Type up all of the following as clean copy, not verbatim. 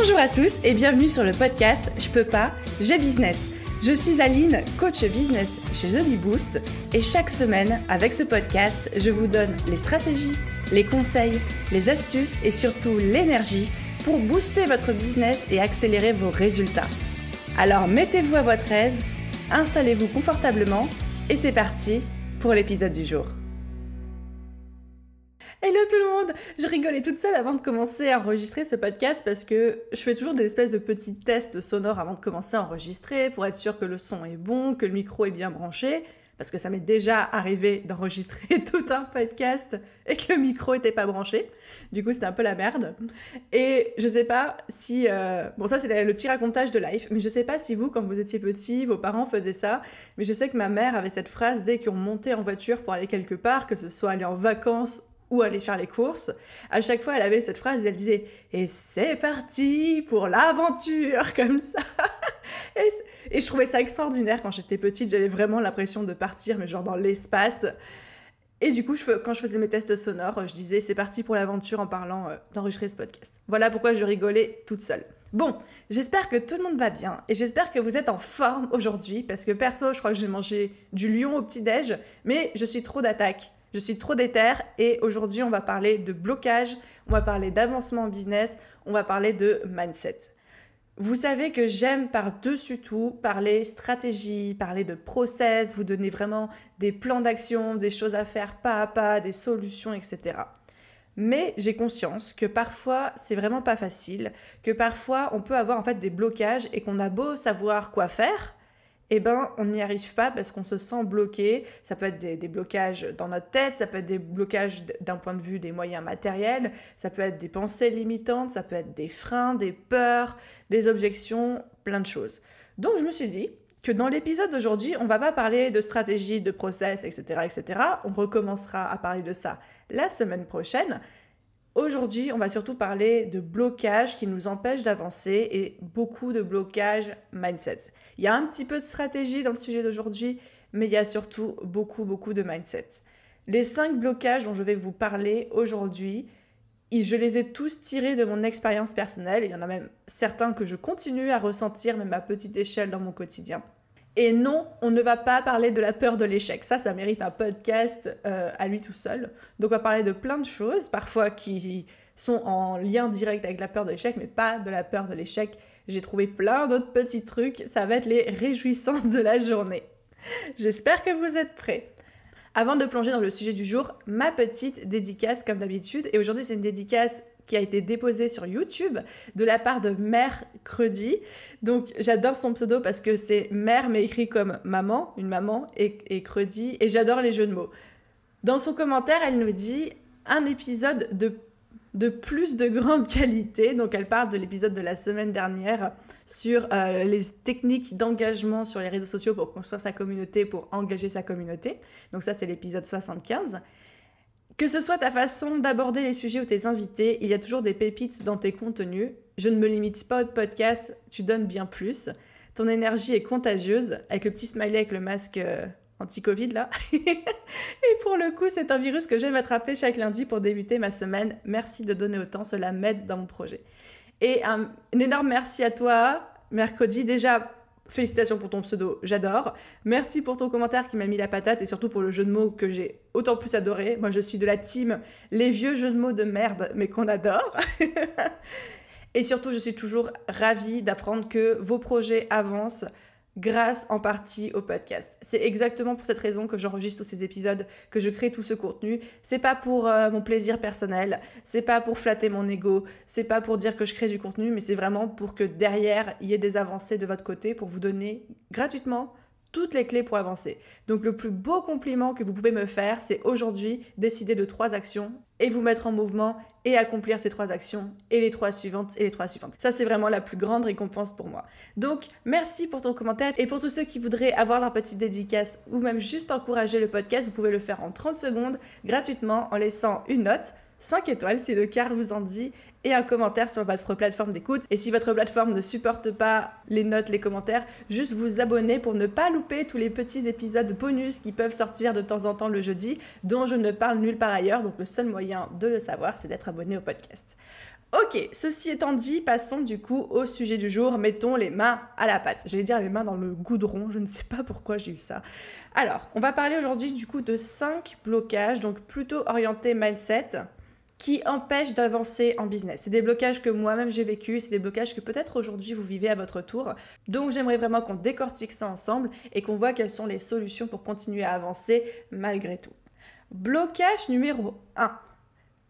Bonjour à tous et bienvenue sur le podcast Je peux pas, j'ai business. Je suis Aline, coach business chez The Bee Boost et chaque semaine, avec ce podcast, je vous donne les stratégies, les conseils, les astuces et surtout l'énergie pour booster votre business et accélérer vos résultats. Alors mettez-vous à votre aise, installez-vous confortablement et c'est parti pour l'épisode du jour. Hello tout le monde! Je rigolais toute seule avant de commencer à enregistrer ce podcast parce que je fais toujours des espèces de petits tests sonores avant de commencer à enregistrer pour être sûr que le son est bon, que le micro est bien branché, parce que ça m'est déjà arrivé d'enregistrer tout un podcast et que le micro était pas branché. Du coup, c'était un peu la merde. Et je sais pas si... Bon, ça, c'est le petit racontage de life, mais je sais pas si vous, quand vous étiez petit, vos parents faisaient ça, mais je sais que ma mère avait cette phrase dès qu'on montait en voiture pour aller quelque part, que ce soit aller en vacances ou aller faire les courses, à chaque fois elle avait cette phrase et elle disait « Et c'est parti pour l'aventure !» comme ça. Et je trouvais ça extraordinaire quand j'étais petite, j'avais vraiment l'impression de partir, mais genre dans l'espace. Et du coup, quand je faisais mes tests sonores, je disais « C'est parti pour l'aventure » en parlant d'enregistrer ce podcast. Voilà pourquoi je rigolais toute seule. Bon, j'espère que tout le monde va bien et j'espère que vous êtes en forme aujourd'hui parce que perso, je crois que j'ai mangé du lion au petit-déj, mais je suis trop d'attaque. Je suis trop déter et aujourd'hui, on va parler de blocage, on va parler d'avancement en business, on va parler de mindset. Vous savez que j'aime par-dessus tout parler stratégie, parler de process, vous donner vraiment des plans d'action, des choses à faire pas à pas, des solutions, etc. Mais j'ai conscience que parfois, c'est vraiment pas facile, que parfois, on peut avoir en fait des blocages et qu'on a beau savoir quoi faire, eh ben, on n'y arrive pas parce qu'on se sent bloqué. Ça peut être des blocages dans notre tête, ça peut être des blocages d'un point de vue des moyens matériels, ça peut être des pensées limitantes, ça peut être des freins, des peurs, des objections, plein de choses. Donc, je me suis dit que dans l'épisode d'aujourd'hui, on va pas parler de stratégie, de process, etc., etc. On recommencera à parler de ça la semaine prochaine. Aujourd'hui, on va surtout parler de blocages qui nous empêchent d'avancer et beaucoup de blocages mindset. Il y a un petit peu de stratégie dans le sujet d'aujourd'hui, mais il y a surtout beaucoup de mindset. Les 5 blocages dont je vais vous parler aujourd'hui, je les ai tous tirés de mon expérience personnelle. Il y en a même certains que je continue à ressentir, même à petite échelle dans mon quotidien. Et non, on ne va pas parler de la peur de l'échec. Ça mérite un podcast à lui tout seul. Donc on va parler de plein de choses, parfois qui sont en lien direct avec la peur de l'échec, mais pas de la peur de l'échec. J'ai trouvé plein d'autres petits trucs. Ça va être les réjouissances de la journée. J'espère que vous êtes prêts. Avant de plonger dans le sujet du jour, ma petite dédicace comme d'habitude. Et aujourd'hui, c'est une dédicace qui a été déposée sur YouTube de la part de Mercredi. Donc, j'adore son pseudo parce que c'est Mère, mais écrit comme maman, une maman, et Credi. Et j'adore les jeux de mots. Dans son commentaire, elle nous dit un épisode de plus de grande qualité. Donc, elle parle de l'épisode de la semaine dernière sur les techniques d'engagement sur les réseaux sociaux pour construire sa communauté, pour engager sa communauté. Donc ça, c'est l'épisode 75. Que ce soit ta façon d'aborder les sujets ou tes invités, il y a toujours des pépites dans tes contenus. Je ne me limite pas au podcast, tu donnes bien plus. Ton énergie est contagieuse, avec le petit smiley avec le masque anti-Covid là. Et pour le coup, c'est un virus que j'aime attraper chaque lundi pour débuter ma semaine. Merci de donner autant, cela m'aide dans mon projet. Et un énorme merci à toi, Mercredi. Déjà, félicitations pour ton pseudo, j'adore. Merci pour ton commentaire qui m'a mis la patate et surtout pour le jeu de mots que j'ai autant plus adoré. Moi, je suis de la team les vieux jeux de mots de merde, mais qu'on adore. Et surtout, je suis toujours ravie d'apprendre que vos projets avancent grâce en partie au podcast. C'est exactement pour cette raison que j'enregistre tous ces épisodes, que je crée tout ce contenu. C'est pas pour mon plaisir personnel, c'est pas pour flatter mon ego, c'est pas pour dire que je crée du contenu, mais c'est vraiment pour que derrière, il y ait des avancées de votre côté pour vous donner gratuitement toutes les clés pour avancer. Donc le plus beau compliment que vous pouvez me faire, c'est aujourd'hui décider de 3 actions et vous mettre en mouvement et accomplir ces 3 actions et les 3 suivantes et les 3 suivantes. Ça, c'est vraiment la plus grande récompense pour moi. Donc, merci pour ton commentaire et pour tous ceux qui voudraient avoir leur petite dédicace ou même juste encourager le podcast, vous pouvez le faire en 30 secondes gratuitement en laissant une note, 5 étoiles si le cœur vous en dit et un commentaire sur votre plateforme d'écoute. Et si votre plateforme ne supporte pas les notes, les commentaires, juste vous abonner pour ne pas louper tous les petits épisodes bonus qui peuvent sortir de temps en temps le jeudi, dont je ne parle nulle part ailleurs. Donc le seul moyen de le savoir, c'est d'être abonné au podcast. Ok, ceci étant dit, passons du coup au sujet du jour. Mettons les mains à la pâte. J'allais dire les mains dans le goudron, je ne sais pas pourquoi j'ai eu ça. Alors, on va parler aujourd'hui du coup de 5 blocages, donc plutôt orientés mindset, qui empêchent d'avancer en business. C'est des blocages que moi-même j'ai vécu, c'est des blocages que peut-être aujourd'hui vous vivez à votre tour. Donc j'aimerais vraiment qu'on décortique ça ensemble et qu'on voit quelles sont les solutions pour continuer à avancer malgré tout. Blocage numéro 1.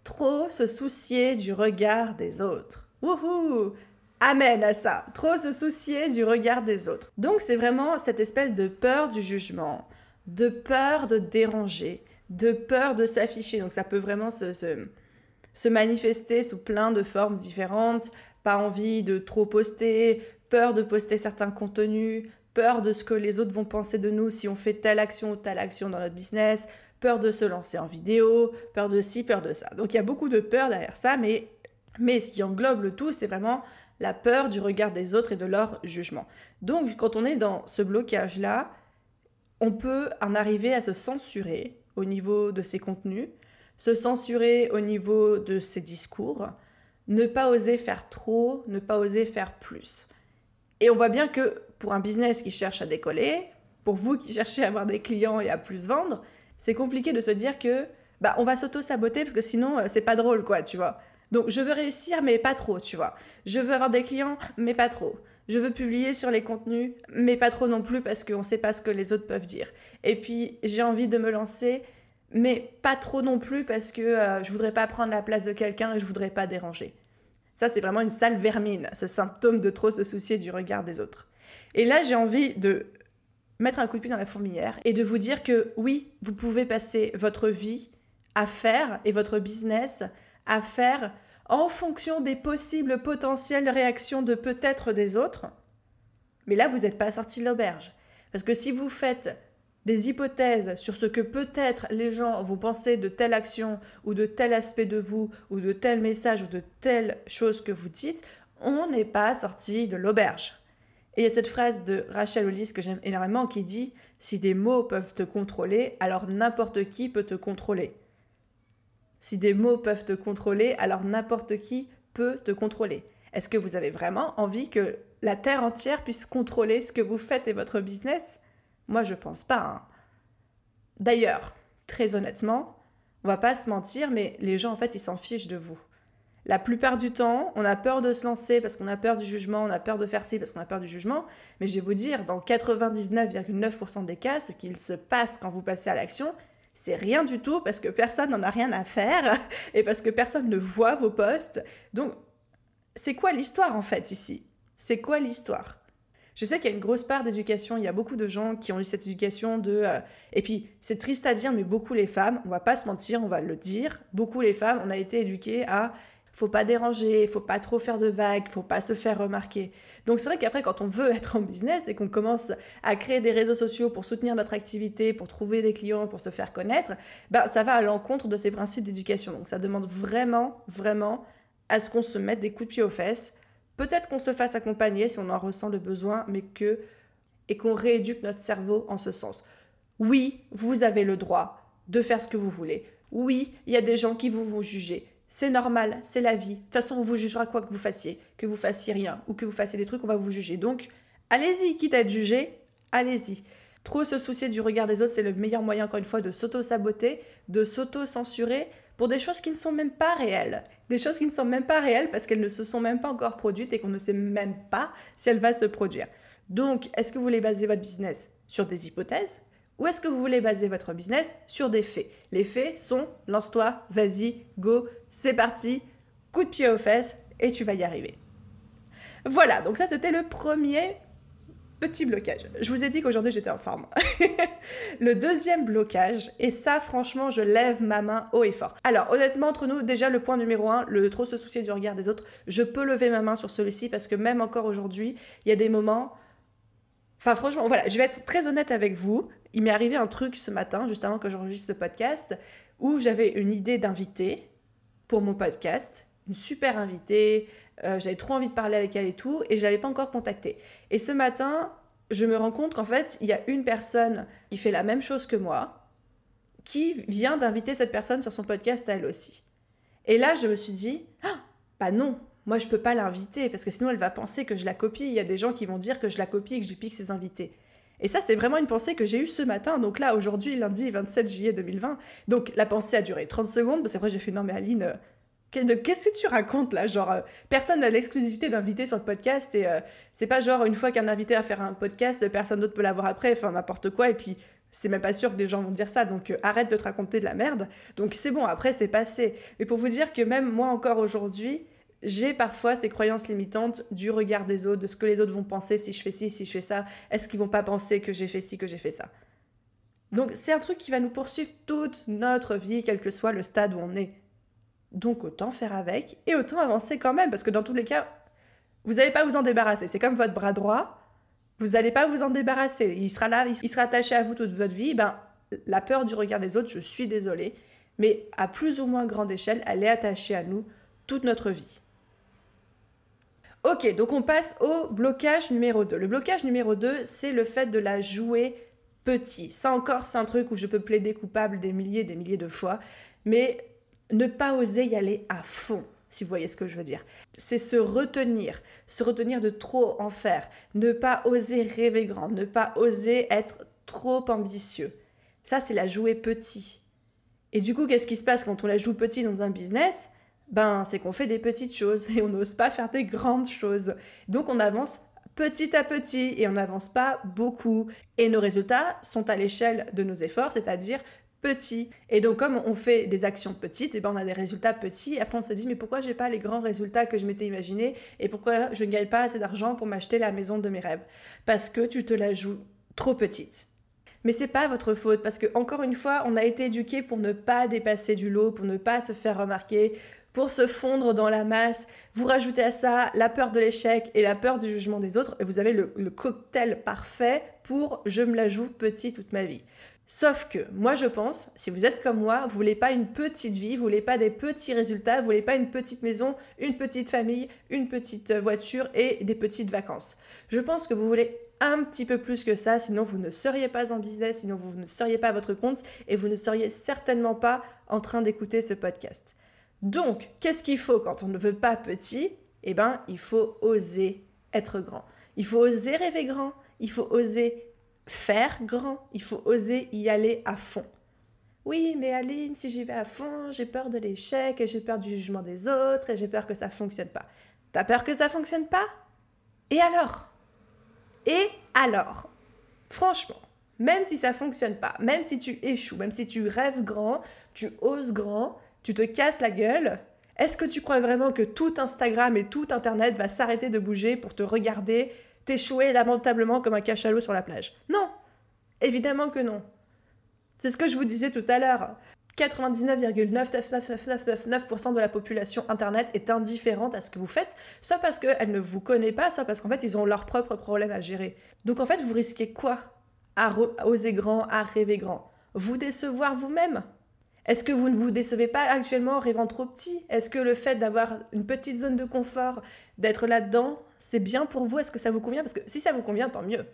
Trop se soucier du regard des autres. Wouhou! Amen à ça. Trop se soucier du regard des autres. Donc c'est vraiment cette espèce de peur du jugement, de peur de déranger, de peur de s'afficher. Donc ça peut vraiment se manifester sous plein de formes différentes. Pas envie de trop poster, peur de poster certains contenus, peur de ce que les autres vont penser de nous si on fait telle action ou telle action dans notre business, peur de se lancer en vidéo, peur de ci, peur de ça. Donc il y a beaucoup de peur derrière ça, mais ce qui englobe le tout, c'est vraiment la peur du regard des autres et de leur jugement. Donc quand on est dans ce blocage-là, on peut en arriver à se censurer au niveau de ses contenus, se censurer au niveau de ses discours, ne pas oser faire trop, ne pas oser faire plus. Et on voit bien que pour un business qui cherche à décoller, pour vous qui cherchez à avoir des clients et à plus vendre, c'est compliqué de se dire que on va s'auto-saboter parce que sinon c'est pas drôle quoi, tu vois. Donc je veux réussir mais pas trop, tu vois. Je veux avoir des clients mais pas trop. Je veux publier sur les contenus mais pas trop non plus parce qu'on sait pas ce que les autres peuvent dire. Et puis j'ai envie de me lancer mais pas trop non plus parce que je voudrais pas prendre la place de quelqu'un et je voudrais pas déranger. Ça c'est vraiment une sale vermine, ce symptôme de trop se soucier du regard des autres. Et là j'ai envie de mettre un coup de pied dans la fourmilière et de vous dire que oui, vous pouvez passer votre vie à faire et votre business à faire en fonction des possibles potentielles réactions de peut-être des autres. Mais là, vous n'êtes pas sorti de l'auberge. Parce que si vous faites des hypothèses sur ce que peut-être les gens vont penser de telle action ou de tel aspect de vous ou de tel message ou de telle chose que vous dites, on n'est pas sorti de l'auberge. Et il y a cette phrase de Rachel Hollis que j'aime énormément qui dit « Si des mots peuvent te contrôler, alors n'importe qui peut te contrôler. » Si des mots peuvent te contrôler, alors n'importe qui peut te contrôler. Est-ce que vous avez vraiment envie que la terre entière puisse contrôler ce que vous faites et votre business ? Moi, je pense pas. Hein. D'ailleurs, très honnêtement, on va pas se mentir, mais les gens, en fait, ils s'en fichent de vous. La plupart du temps, on a peur de se lancer parce qu'on a peur du jugement, on a peur de faire ci parce qu'on a peur du jugement. Mais je vais vous dire, dans 99,9% des cas, ce qu'il se passe quand vous passez à l'action, c'est rien du tout parce que personne n'en a rien à faire et parce que personne ne voit vos posts. Donc, c'est quoi l'histoire en fait ici ? C'est quoi l'histoire ? Je sais qu'il y a une grosse part d'éducation, il y a beaucoup de gens qui ont eu cette éducation de... Et puis, c'est triste à dire, mais beaucoup les femmes, on va pas se mentir, on va le dire, beaucoup les femmes, on a été éduquées à... Faut pas déranger, faut pas trop faire de vagues, faut pas se faire remarquer. Donc c'est vrai qu'après, quand on veut être en business et qu'on commence à créer des réseaux sociaux pour soutenir notre activité, pour trouver des clients, pour se faire connaître, ça va à l'encontre de ces principes d'éducation. Donc ça demande vraiment, vraiment à ce qu'on se mette des coups de pied aux fesses. Peut-être qu'on se fasse accompagner si on en ressent le besoin, et qu'on rééduque notre cerveau en ce sens. Oui, vous avez le droit de faire ce que vous voulez. Oui, il y a des gens qui vont vous juger. C'est normal, c'est la vie. De toute façon, on vous jugera quoi que vous fassiez rien, ou que vous fassiez des trucs, on va vous juger. Donc, allez-y, quitte à être jugé, allez-y. Trop se soucier du regard des autres, c'est le meilleur moyen, encore une fois, de s'auto-saboter, de s'auto-censurer pour des choses qui ne sont même pas réelles. Des choses qui ne sont même pas réelles parce qu'elles ne se sont même pas encore produites et qu'on ne sait même pas si elles vont se produire. Donc, est-ce que vous voulez baser votre business sur des hypothèses ? Ou est-ce que vous voulez baser votre business sur des faits ? Les faits sont « lance-toi, vas-y, go, c'est parti, coup de pied aux fesses et tu vas y arriver ». Voilà, donc ça c'était le premier petit blocage. Je vous ai dit qu'aujourd'hui j'étais en forme. Le deuxième blocage, et ça franchement je lève ma main haut et fort. Alors honnêtement entre nous, déjà le point numéro 1, le trop se soucier du regard des autres, je peux lever ma main sur celui-ci parce que même encore aujourd'hui, il y a des moments... Enfin franchement, voilà, je vais être très honnête avec vous. Il m'est arrivé un truc ce matin, juste avant que j'enregistre le podcast, où j'avais une idée d'invité pour mon podcast. une super invitée, j'avais trop envie de parler avec elle et tout, et je l'avais pas encore contactée. Et ce matin, je me rends compte qu'en fait, il y a une personne qui fait la même chose que moi, qui vient d'inviter cette personne sur son podcast à elle aussi. Et là, je me suis dit, ah, bah non, moi je peux pas l'inviter, parce que sinon elle va penser que je la copie. Il y a des gens qui vont dire que je la copie et que je lui pique ses invités. Et ça, c'est vraiment une pensée que j'ai eue ce matin. Donc là, aujourd'hui, lundi 27 juillet 2020. Donc la pensée a duré 30 secondes, parce qu'après j'ai fait, non mais Aline, qu'est-ce que tu racontes là? Genre, personne n'a l'exclusivité d'inviter sur le podcast et c'est pas genre une fois qu'un invité a fait un podcast, personne d'autre peut l'avoir après, enfin n'importe quoi. Et puis, c'est même pas sûr que des gens vont dire ça, donc arrête de te raconter de la merde. Donc c'est bon, après c'est passé. Mais pour vous dire que même moi encore aujourd'hui, j'ai parfois ces croyances limitantes du regard des autres, de ce que les autres vont penser si je fais ci, si je fais ça. Est-ce qu'ils vont pas penser que j'ai fait ci, que j'ai fait ça? Donc c'est un truc qui va nous poursuivre toute notre vie, quel que soit le stade où on est. Donc autant faire avec et autant avancer quand même, parce que dans tous les cas, vous n'allez pas vous en débarrasser. C'est comme votre bras droit, vous n'allez pas vous en débarrasser. Il sera là, il sera attaché à vous toute votre vie. Ben, la peur du regard des autres, je suis désolée, mais à plus ou moins grande échelle, elle est attachée à nous toute notre vie. Ok, donc on passe au blocage numéro 2. Le blocage numéro 2, c'est le fait de la jouer petit. Ça encore, c'est un truc où je peux plaider coupable des milliers de fois, mais ne pas oser y aller à fond, si vous voyez ce que je veux dire. C'est se retenir de trop en faire, ne pas oser rêver grand, ne pas oser être trop ambitieux. Ça, c'est la jouer petit. Et du coup, qu'est-ce qui se passe quand on la joue petit dans un business? Ben, c'est qu'on fait des petites choses et on n'ose pas faire des grandes choses. Donc, on avance petit à petit et on n'avance pas beaucoup. Et nos résultats sont à l'échelle de nos efforts, c'est-à-dire petits. Et donc, comme on fait des actions petites, et ben on a des résultats petits. Et après, on se dit, mais pourquoi j'ai pas les grands résultats que je m'étais imaginé et pourquoi je ne gagne pas assez d'argent pour m'acheter la maison de mes rêves? Parce que tu te la joues trop petite. Mais c'est pas votre faute, parce que encore une fois, on a été éduqués pour ne pas dépasser du lot, pour ne pas se faire remarquer, pour se fondre dans la masse. Vous rajoutez à ça la peur de l'échec et la peur du jugement des autres, et vous avez le cocktail parfait pour je me la joue petit toute ma vie. Sauf que, moi je pense, si vous êtes comme moi, vous voulez pas une petite vie, vous voulez pas des petits résultats, vous voulez pas une petite maison, une petite famille, une petite voiture et des petites vacances. Je pense que vous voulez un petit peu plus que ça, sinon vous ne seriez pas en business, sinon vous ne seriez pas à votre compte et vous ne seriez certainement pas en train d'écouter ce podcast. Donc, qu'est-ce qu'il faut quand on ne veut pas petit? Eh bien, il faut oser être grand. Il faut oser rêver grand, il faut oser faire grand, il faut oser y aller à fond. Oui, mais Aline, si j'y vais à fond, j'ai peur de l'échec et j'ai peur du jugement des autres et j'ai peur que ça ne fonctionne pas. T'as peur que ça ne fonctionne pas? Et alors? Et alors? Franchement, même si ça ne fonctionne pas, même si tu échoues, même si tu rêves grand, tu oses grand, tu te casses la gueule, est-ce que tu crois vraiment que tout Instagram et tout Internet va s'arrêter de bouger pour te regarder t'échouer lamentablement comme un cachalot sur la plage? Non, évidemment que non. C'est ce que je vous disais tout à l'heure. 99,99999% de la population Internet est indifférente à ce que vous faites, soit parce qu'elle ne vous connaît pas, soit parce qu'en fait, ils ont leurs propres problèmes à gérer. Donc en fait, vous risquez quoi à oser grand, à rêver grand? Vous décevoir vous-même? Est-ce que vous ne vous décevez pas actuellement en rêvant trop petit? Est-ce que le fait d'avoir une petite zone de confort, d'être là-dedans, c'est bien pour vous? Est-ce que ça vous convient? Parce que si ça vous convient, tant mieux.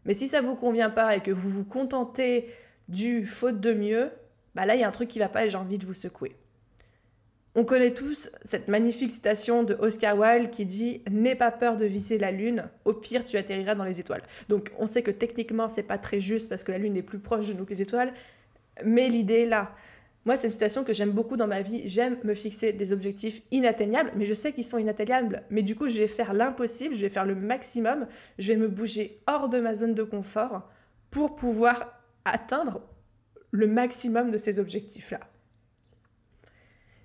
Mais si ça vous convient pas et que vous vous contentez du faute de mieux, bah là, il y a un truc qui va pas et j'ai envie de vous secouer. On connaît tous cette magnifique citation de Oscar Wilde qui dit « N'aie pas peur de viser la lune, au pire tu atterriras dans les étoiles ». Donc on sait que techniquement, c'est pas très juste parce que la lune est plus proche de nous que les étoiles, mais l'idée est là. Moi, c'est une citation que j'aime beaucoup dans ma vie. J'aime me fixer des objectifs inatteignables, mais je sais qu'ils sont inatteignables. Mais du coup, je vais faire l'impossible, je vais faire le maximum, je vais me bouger hors de ma zone de confort pour pouvoir atteindre le maximum de ces objectifs-là.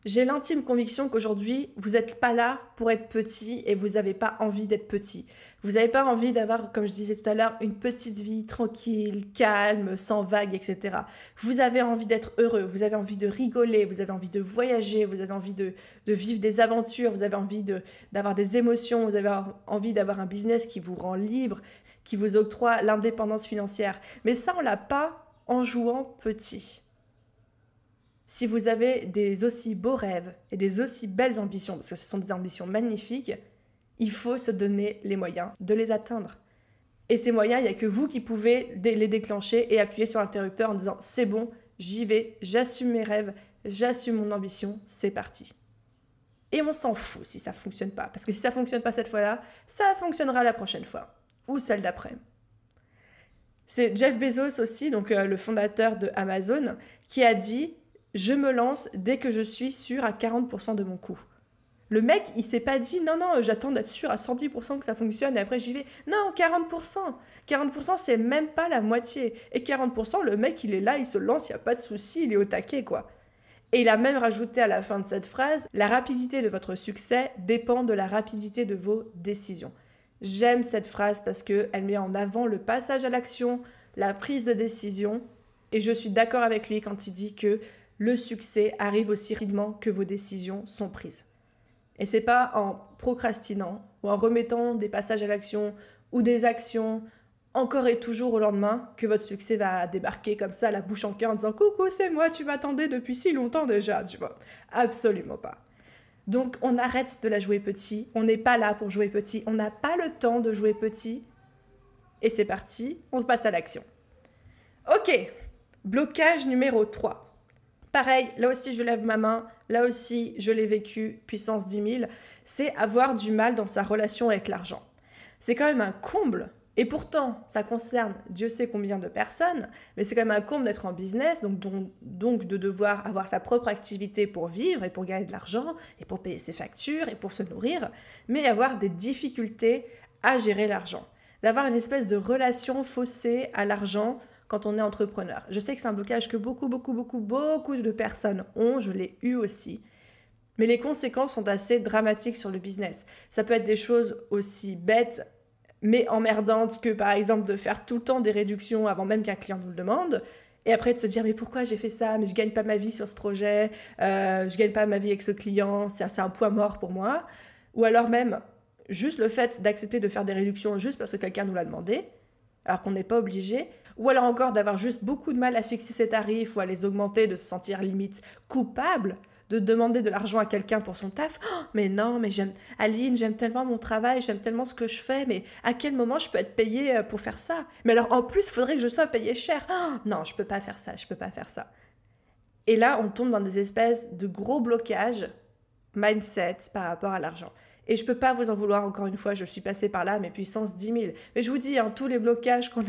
J'ai l'intime conviction qu'aujourd'hui, vous n'êtes pas là pour être petit et vous n'avez pas envie d'être petit. Vous n'avez pas envie d'avoir, comme je disais tout à l'heure, une petite vie tranquille, calme, sans vagues, etc. Vous avez envie d'être heureux, vous avez envie de rigoler, vous avez envie de voyager, vous avez envie de vivre des aventures, vous avez envie d'avoir des émotions, vous avez envie d'avoir un business qui vous rend libre, qui vous octroie l'indépendance financière. Mais ça, on ne l'a pas en jouant petit. Si vous avez des aussi beaux rêves et des aussi belles ambitions, parce que ce sont des ambitions magnifiques, il faut se donner les moyens de les atteindre. Et ces moyens, il n'y a que vous qui pouvez les déclencher et appuyer sur l'interrupteur en disant « c'est bon, j'y vais, j'assume mes rêves, j'assume mon ambition, c'est parti ». Et on s'en fout si ça ne fonctionne pas, parce que si ça ne fonctionne pas cette fois-là, ça fonctionnera la prochaine fois, ou celle d'après. C'est Jeff Bezos aussi, donc le fondateur de Amazon, qui a dit « je me lance dès que je suis sûr à 40% de mon coût ». Le mec, il s'est pas dit « non, j'attends d'être sûr à 110% que ça fonctionne et après j'y vais ». Non, 40%. 40%, c'est même pas la moitié. Et 40%, le mec, il est là, il se lance, il n'y a pas de souci, il est au taquet, quoi. Et il a même rajouté à la fin de cette phrase « la rapidité de votre succès dépend de la rapidité de vos décisions ». J'aime cette phrase parce qu'elle met en avant le passage à l'action, la prise de décision. Et je suis d'accord avec lui quand il dit que le succès arrive aussi rapidement que vos décisions sont prises. Et c'est pas en procrastinant ou en remettant des passages à l'action ou des actions encore et toujours au lendemain que votre succès va débarquer comme ça, la bouche en cœur en disant « Coucou, c'est moi, tu m'attendais depuis si longtemps déjà », tu vois. Absolument pas. Donc on arrête de la jouer petit, on n'est pas là pour jouer petit, on n'a pas le temps de jouer petit. Et c'est parti, on se passe à l'action. Ok, blocage numéro 3. Pareil, là aussi je lève ma main, là aussi je l'ai vécu, puissance 10 000, c'est avoir du mal dans sa relation avec l'argent. C'est quand même un comble, et pourtant ça concerne Dieu sait combien de personnes, mais c'est quand même un comble d'être en business, donc de devoir avoir sa propre activité pour vivre et pour gagner de l'argent, et pour payer ses factures, et pour se nourrir, mais avoir des difficultés à gérer l'argent, d'avoir une espèce de relation faussée à l'argent, quand on est entrepreneur. Je sais que c'est un blocage que beaucoup de personnes ont, je l'ai eu aussi, mais les conséquences sont assez dramatiques sur le business. Ça peut être des choses aussi bêtes, mais emmerdantes que par exemple de faire tout le temps des réductions avant même qu'un client nous le demande, et après de se dire mais pourquoi j'ai fait ça, mais je gagne pas ma vie sur ce projet, je gagne pas ma vie avec ce client, c'est un poids mort pour moi, ou alors même juste le fait d'accepter de faire des réductions juste parce que quelqu'un nous l'a demandé, alors qu'on n'est pas obligé, ou alors encore d'avoir juste beaucoup de mal à fixer ses tarifs ou à les augmenter, de se sentir limite coupable, de demander de l'argent à quelqu'un pour son taf. Oh, mais non, mais Aline, j'aime tellement mon travail, j'aime tellement ce que je fais, mais à quel moment je peux être payée pour faire ça? Mais alors en plus, il faudrait que je sois payée cher. Oh, non, je peux pas faire ça, je peux pas faire ça. Et là, on tombe dans des espèces de gros blocages mindset par rapport à l'argent. Et je ne peux pas vous en vouloir, encore une fois, je suis passée par là, mais puissance 10 000. Mais je vous dis, tous les blocages qu'on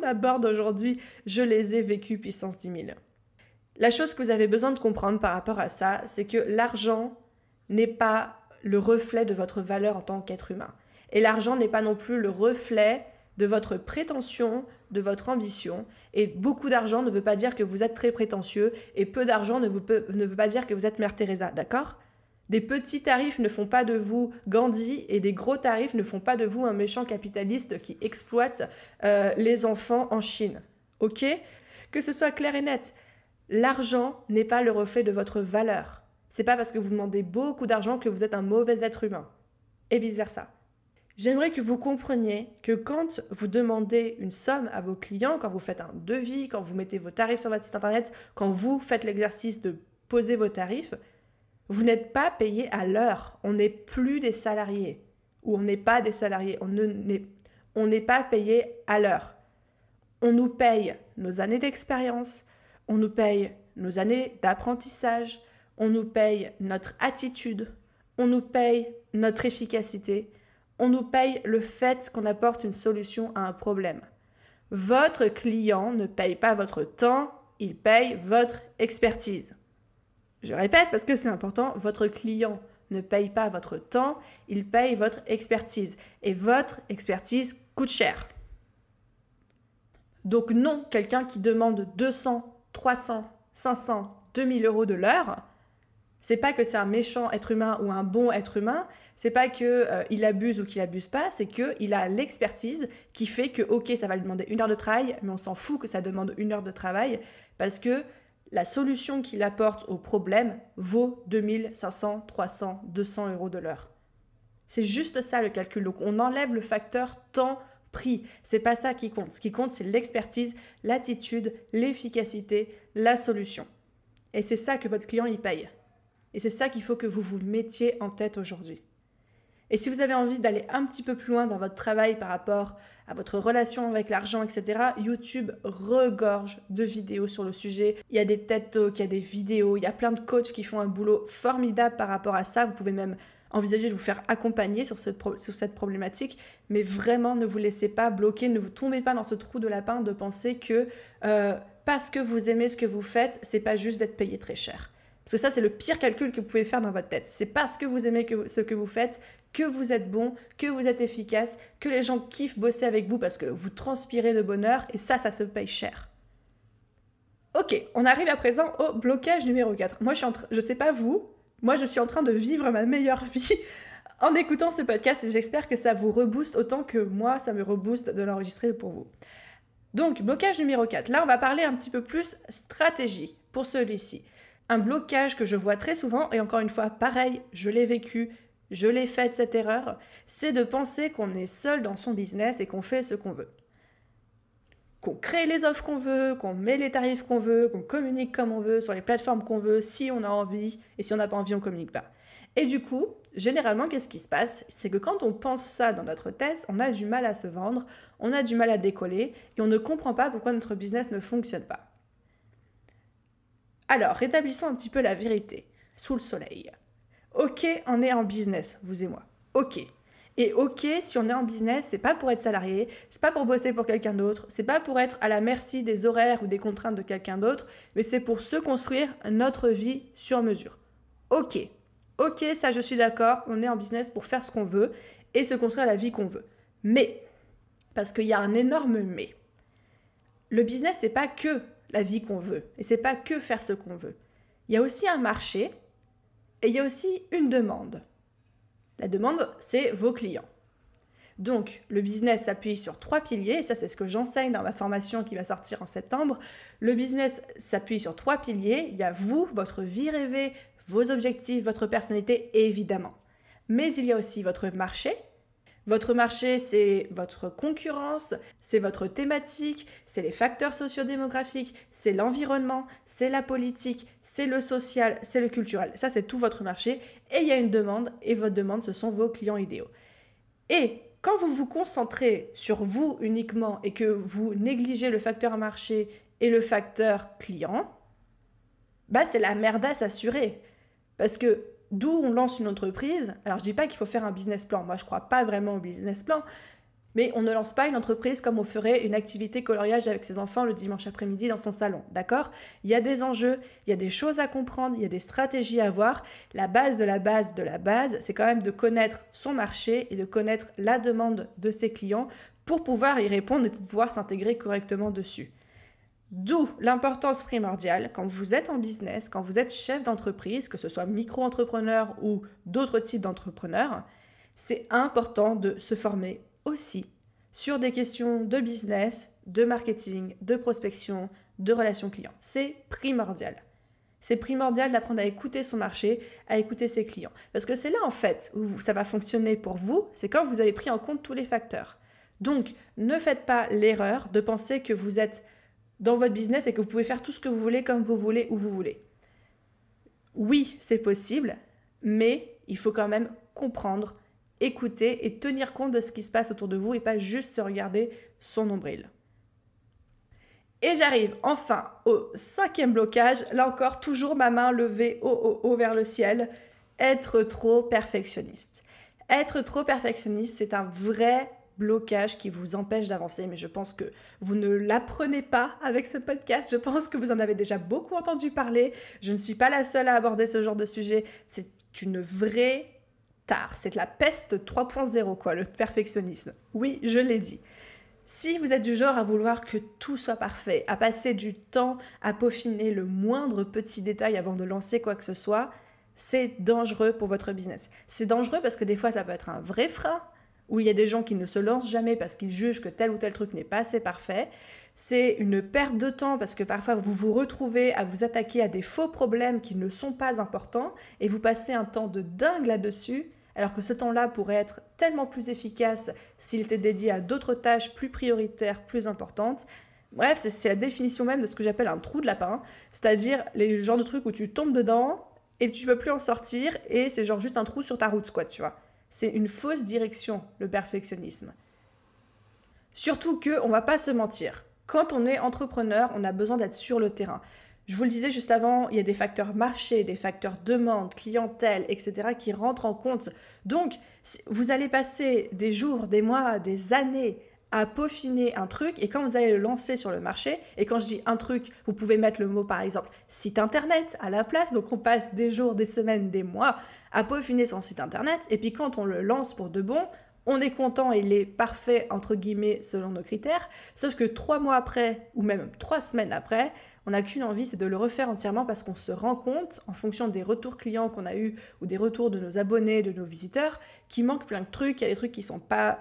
aborde aujourd'hui, je les ai vécus puissance 10 000. La chose que vous avez besoin de comprendre par rapport à ça, c'est que l'argent n'est pas le reflet de votre valeur en tant qu'être humain. Et l'argent n'est pas non plus le reflet de votre prétention, de votre ambition. Et beaucoup d'argent ne veut pas dire que vous êtes très prétentieux, et peu d'argent ne veut pas dire que vous êtes Mère Teresa, d'accord ? Des petits tarifs ne font pas de vous Gandhi et des gros tarifs ne font pas de vous un méchant capitaliste qui exploite les enfants en Chine. Ok ? Que ce soit clair et net. L'argent n'est pas le reflet de votre valeur. C'est pas parce que vous demandez beaucoup d'argent que vous êtes un mauvais être humain. Et vice-versa. J'aimerais que vous compreniez que quand vous demandez une somme à vos clients, quand vous faites un devis, quand vous mettez vos tarifs sur votre site internet, quand vous faites l'exercice de poser vos tarifs, vous n'êtes pas payé à l'heure, on n'est plus des salariés, ou on n'est pas des salariés, on n'est pas payé à l'heure. On nous paye nos années d'expérience, on nous paye nos années d'apprentissage, on nous paye notre attitude, on nous paye notre efficacité, on nous paye le fait qu'on apporte une solution à un problème. Votre client ne paye pas votre temps, il paye votre expertise. Je répète parce que c'est important, votre client ne paye pas votre temps, il paye votre expertise. Et votre expertise coûte cher. Donc non, quelqu'un qui demande 200, 300, 500, 2000 euros de l'heure, c'est pas que c'est un méchant être humain ou un bon être humain, c'est pas qu'il abuse ou qu'il abuse pas, c'est qu'il a l'expertise qui fait que, ok, ça va lui demander 1 heure de travail, mais on s'en fout que ça demande 1 heure de travail parce que la solution qu'il apporte au problème vaut 2500, 300, 200 euros de l'heure. C'est juste ça le calcul. Donc on enlève le facteur temps-prix. C'est pas ça qui compte. Ce qui compte, c'est l'expertise, l'attitude, l'efficacité, la solution. Et c'est ça que votre client y paye. Et c'est ça qu'il faut que vous vous mettiez en tête aujourd'hui. Et si vous avez envie d'aller un petit peu plus loin dans votre travail par rapport à votre relation avec l'argent, etc., YouTube regorge de vidéos sur le sujet. Il y a des TED Talks, il y a des vidéos, il y a plein de coachs qui font un boulot formidable par rapport à ça. Vous pouvez même envisager de vous faire accompagner sur cette problématique, mais vraiment ne vous laissez pas bloquer, ne vous tombez pas dans ce trou de lapin de penser que parce que vous aimez ce que vous faites, c'est pas juste d'être payé très cher. Parce que ça, c'est le pire calcul que vous pouvez faire dans votre tête. C'est parce que vous aimez ce que vous faites, que vous êtes bon, que vous êtes efficace, que les gens kiffent bosser avec vous parce que vous transpirez de bonheur et ça se paye cher. Ok, on arrive à présent au blocage numéro 4. Moi, je sais pas vous, moi je suis en train de vivre ma meilleure vie en écoutant ce podcast et j'espère que ça vous rebooste autant que moi, ça me rebooste de l'enregistrer pour vous. Donc, blocage numéro 4. Là, on va parler un petit peu plus stratégie pour celui-ci. Un blocage que je vois très souvent, et encore une fois, pareil, je l'ai vécu, je l'ai fait cette erreur, c'est de penser qu'on est seul dans son business et qu'on fait ce qu'on veut. Qu'on crée les offres qu'on veut, qu'on met les tarifs qu'on veut, qu'on communique comme on veut, sur les plateformes qu'on veut, si on a envie, et si on n'a pas envie, on ne communique pas. Et du coup, généralement, qu'est-ce qui se passe? C'est que quand on pense ça dans notre tête, on a du mal à se vendre, on a du mal à décoller, et on ne comprend pas pourquoi notre business ne fonctionne pas. Alors, rétablissons un petit peu la vérité, sous le soleil. Ok, on est en business, vous et moi. Ok. Et ok, si on est en business, c'est pas pour être salarié, c'est pas pour bosser pour quelqu'un d'autre, c'est pas pour être à la merci des horaires ou des contraintes de quelqu'un d'autre, mais c'est pour se construire notre vie sur mesure. Ok. Ok, ça je suis d'accord, on est en business pour faire ce qu'on veut et se construire la vie qu'on veut. Mais, parce qu'il y a un énorme mais. Le business, c'est pas que la vie qu'on veut. Et c'est pas que faire ce qu'on veut. Il y a aussi un marché et il y a aussi une demande. La demande, c'est vos clients. Donc, le business s'appuie sur 3 piliers, et ça c'est ce que j'enseigne dans ma formation qui va sortir en septembre. Le business s'appuie sur 3 piliers. Il y a vous, votre vie rêvée, vos objectifs, votre personnalité, évidemment. Mais il y a aussi votre marché. Votre marché, c'est votre concurrence, c'est votre thématique, c'est les facteurs sociodémographiques, c'est l'environnement, c'est la politique, c'est le social, c'est le culturel. Ça, c'est tout votre marché. Et il y a une demande, et votre demande, ce sont vos clients idéaux. Et quand vous vous concentrez sur vous uniquement et que vous négligez le facteur marché et le facteur client, bah c'est la merdasse assurée. Parce que d'où on lance une entreprise, alors je dis pas qu'il faut faire un business plan, moi je crois pas vraiment au business plan, mais on ne lance pas une entreprise comme on ferait une activité coloriage avec ses enfants le dimanche après-midi dans son salon, d'accord? Il y a des enjeux, il y a des choses à comprendre, il y a des stratégies à avoir. La base de la base de la base, c'est quand même de connaître son marché et de connaître la demande de ses clients pour pouvoir y répondre et pour pouvoir s'intégrer correctement dessus. D'où l'importance primordiale, quand vous êtes en business, quand vous êtes chef d'entreprise, que ce soit micro-entrepreneur ou d'autres types d'entrepreneurs, c'est important de se former aussi sur des questions de business, de marketing, de prospection, de relations clients. C'est primordial. C'est primordial d'apprendre à écouter son marché, à écouter ses clients. Parce que c'est là, en fait, où ça va fonctionner pour vous, c'est quand vous avez pris en compte tous les facteurs. Donc, ne faites pas l'erreur de penser que vous êtes dans votre business et que vous pouvez faire tout ce que vous voulez, comme vous voulez, où vous voulez. Oui, c'est possible, mais il faut quand même comprendre, écouter et tenir compte de ce qui se passe autour de vous et pas juste se regarder son nombril. Et j'arrive enfin au 5e blocage, là encore, toujours ma main levée haut vers le ciel, être trop perfectionniste. Être trop perfectionniste, c'est un vrai blocage qui vous empêche d'avancer, mais je pense que vous ne l'apprenez pas avec ce podcast, je pense que vous en avez déjà beaucoup entendu parler, je ne suis pas la seule à aborder ce genre de sujet, c'est une vraie tare, c'est la peste 3.0 quoi, le perfectionnisme. Oui, je l'ai dit. Si vous êtes du genre à vouloir que tout soit parfait, à passer du temps à peaufiner le moindre petit détail avant de lancer quoi que ce soit, c'est dangereux pour votre business. C'est dangereux parce que des fois ça peut être un vrai frein, où il y a des gens qui ne se lancent jamais parce qu'ils jugent que tel ou tel truc n'est pas assez parfait. C'est une perte de temps parce que parfois vous vous retrouvez à vous attaquer à des faux problèmes qui ne sont pas importants et vous passez un temps de dingue là-dessus, alors que ce temps-là pourrait être tellement plus efficace s'il était dédié à d'autres tâches plus prioritaires, plus importantes. Bref, c'est la définition même de ce que j'appelle un trou de lapin, c'est-à-dire les genres de trucs où tu tombes dedans et tu peux plus en sortir et c'est genre juste un trou sur ta route, quoi, tu vois. C'est une fausse direction, le perfectionnisme. Surtout que, on va pas se mentir, quand on est entrepreneur, on a besoin d'être sur le terrain. Je vous le disais juste avant, il y a des facteurs marché, des facteurs demande, clientèle, etc. qui rentrent en compte. Donc, vous allez passer des jours, des mois, des années à peaufiner un truc et quand vous allez le lancer sur le marché, et quand je dis un truc, vous pouvez mettre le mot par exemple site internet à la place, donc on passe des jours, des semaines, des mois à peaufiner son site internet et puis quand on le lance pour de bon, on est content et il est parfait entre guillemets selon nos critères, sauf que 3 mois après ou même 3 semaines après, on n'a qu'une envie, c'est de le refaire entièrement parce qu'on se rend compte, en fonction des retours clients qu'on a eus ou des retours de nos abonnés, de nos visiteurs, qu'il manque plein de trucs, il y a des trucs qui sont pas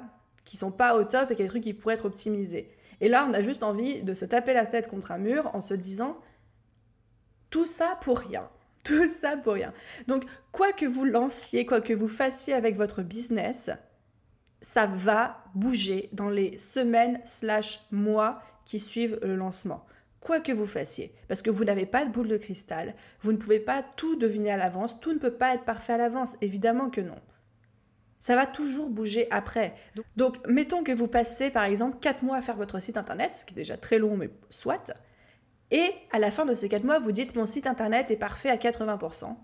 au top et qu'il y a des trucs qui pourraient être optimisés. Et là, on a juste envie de se taper la tête contre un mur en se disant tout ça pour rien. Tout ça pour rien. Donc, quoi que vous lanciez, quoi que vous fassiez avec votre business, ça va bouger dans les semaines/mois qui suivent le lancement. Quoi que vous fassiez, parce que vous n'avez pas de boule de cristal, vous ne pouvez pas tout deviner à l'avance, tout ne peut pas être parfait à l'avance, évidemment que non. Ça va toujours bouger après. Donc, mettons que vous passez par exemple 4 mois à faire votre site internet, ce qui est déjà très long, mais soit, et à la fin de ces 4 mois, vous dites mon site internet est parfait à 80%,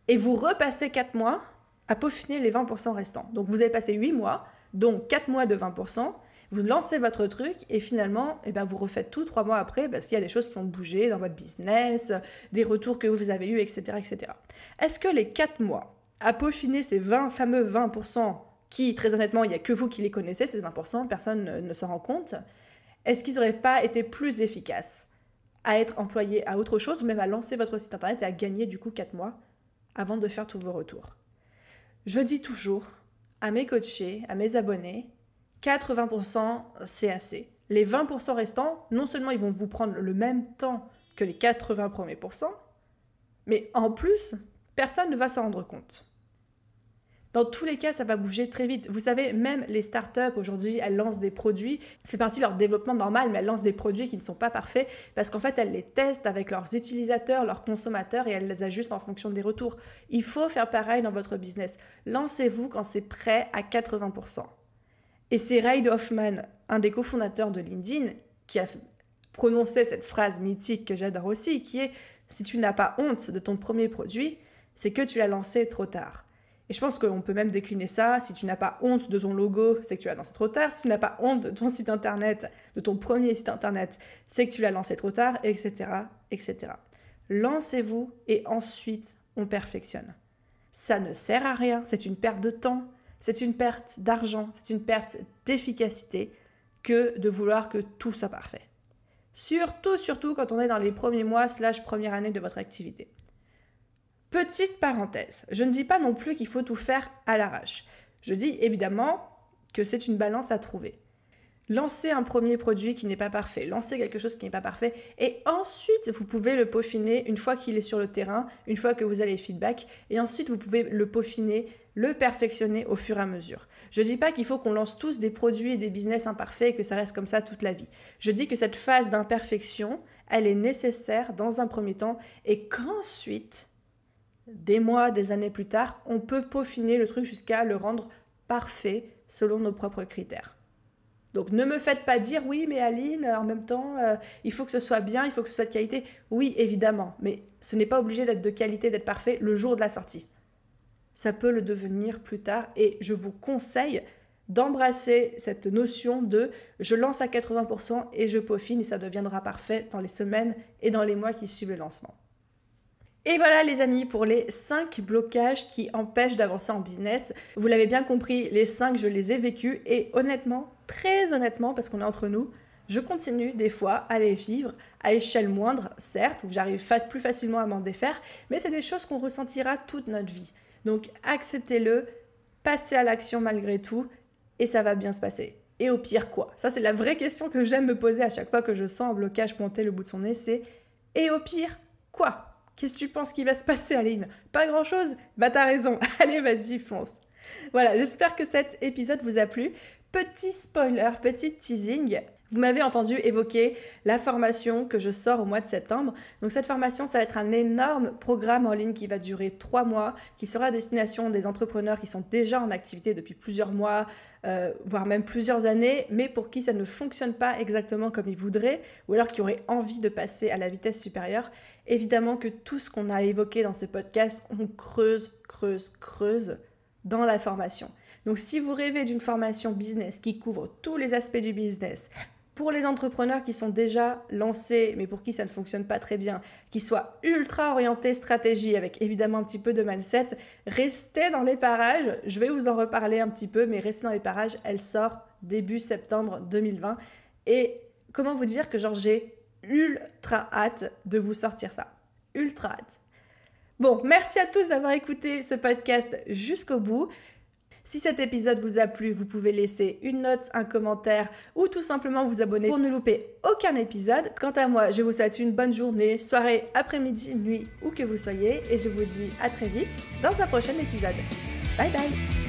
et vous repassez 4 mois à peaufiner les 20% restants. Donc vous avez passé 8 mois, donc 4 mois de 20%, vous lancez votre truc et finalement, vous refaites tout 3 mois après parce qu'il y a des choses qui ont bougé dans votre business, des retours que vous avez eus, etc. etc. Est-ce que les 4 mois à peaufiner ces fameux 20% qui, très honnêtement, il n'y a que vous qui les connaissez, ces 20%, personne ne s'en rend compte, est-ce qu'ils n'auraient pas été plus efficaces à être employés à autre chose ou même à lancer votre site internet et à gagner du coup 4 mois avant de faire tous vos retours? Je dis toujours à mes coachés, à mes abonnés, 80% c'est assez. Les 20% restants, non seulement ils vont vous prendre le même temps que les 80 premiers pourcents, mais en plus, personne ne va s'en rendre compte. Dans tous les cas, ça va bouger très vite. Vous savez, même les startups, aujourd'hui, elles lancent des produits. Ça fait partie de leur développement normal, mais elles lancent des produits qui ne sont pas parfaits parce qu'en fait, elles les testent avec leurs utilisateurs, leurs consommateurs et elles les ajustent en fonction des retours. Il faut faire pareil dans votre business. Lancez-vous quand c'est prêt à 80%. Et c'est Reid Hoffman, un des cofondateurs de LinkedIn, qui a prononcé cette phrase mythique que j'adore aussi, qui est « Si tu n'as pas honte de ton premier produit, c'est que tu l'as lancé trop tard ». Et je pense qu'on peut même décliner ça. Si tu n'as pas honte de ton logo, c'est que tu l'as lancé trop tard. Si tu n'as pas honte de ton site internet, de ton premier site internet, c'est que tu l'as lancé trop tard, etc., etc. Lancez-vous et ensuite on perfectionne. Ça ne sert à rien, c'est une perte de temps, c'est une perte d'argent, c'est une perte d'efficacité que de vouloir que tout soit parfait. Surtout quand on est dans les premiers mois / première année de votre activité. Petite parenthèse, je ne dis pas non plus qu'il faut tout faire à l'arrache. Je dis évidemment que c'est une balance à trouver. Lancez un premier produit qui n'est pas parfait, lancez quelque chose qui n'est pas parfait et ensuite vous pouvez le peaufiner une fois qu'il est sur le terrain, une fois que vous avez feedback et ensuite vous pouvez le peaufiner, le perfectionner au fur et à mesure. Je ne dis pas qu'il faut qu'on lance tous des produits et des business imparfaits et que ça reste comme ça toute la vie. Je dis que cette phase d'imperfection, elle est nécessaire dans un premier temps et qu'ensuite, des mois, des années plus tard, on peut peaufiner le truc jusqu'à le rendre parfait selon nos propres critères. Donc ne me faites pas dire « oui, mais Aline, en même temps, il faut que ce soit bien, il faut que ce soit de qualité ». Oui, évidemment, mais ce n'est pas obligé d'être de qualité, d'être parfait le jour de la sortie. Ça peut le devenir plus tard et je vous conseille d'embrasser cette notion de « je lance à 80% et je peaufine et ça deviendra parfait dans les semaines et dans les mois qui suivent le lancement ». Et voilà les amis pour les 5 blocages qui empêchent d'avancer en business. Vous l'avez bien compris, les 5 je les ai vécus et honnêtement, très honnêtement, parce qu'on est entre nous, je continue des fois à les vivre à échelle moindre, certes, où j'arrive plus facilement à m'en défaire, mais c'est des choses qu'on ressentira toute notre vie. Donc acceptez-le, passez à l'action malgré tout et ça va bien se passer. Et au pire quoi? Ça c'est la vraie question que j'aime me poser à chaque fois que je sens un blocage monter le bout de son nez, c'est « et au pire quoi ?» Qu'est-ce que tu penses qu'il va se passer, Aline? Pas grand-chose? Bah t'as raison, allez vas-y, fonce. Voilà, j'espère que cet épisode vous a plu. Petit spoiler, petit teasing, Vous m'avez entendu évoquer la formation que je sors au mois de septembre. Donc cette formation, ça va être un énorme programme en ligne qui va durer 3 mois, qui sera à destination des entrepreneurs qui sont déjà en activité depuis plusieurs mois, voire même plusieurs années, mais pour qui ça ne fonctionne pas exactement comme ils voudraient, ou alors qui auraient envie de passer à la vitesse supérieure. Évidemment que tout ce qu'on a évoqué dans ce podcast, on creuse dans la formation. Donc si vous rêvez d'une formation business qui couvre tous les aspects du business, pour les entrepreneurs qui sont déjà lancés, mais pour qui ça ne fonctionne pas très bien, qui soient ultra orientés stratégie, avec évidemment un petit peu de mindset, restez dans les parages. Je vais vous en reparler un petit peu, mais restez dans les parages. Elle sort début septembre 2020. Et comment vous dire que j'ai ultra hâte de vous sortir ça. Ultra hâte. Bon, merci à tous d'avoir écouté ce podcast jusqu'au bout. Si cet épisode vous a plu, vous pouvez laisser une note, un commentaire ou tout simplement vous abonner pour ne louper aucun épisode. Quant à moi, je vous souhaite une bonne journée, soirée, après-midi, nuit, où que vous soyez et je vous dis à très vite dans un prochain épisode. Bye bye!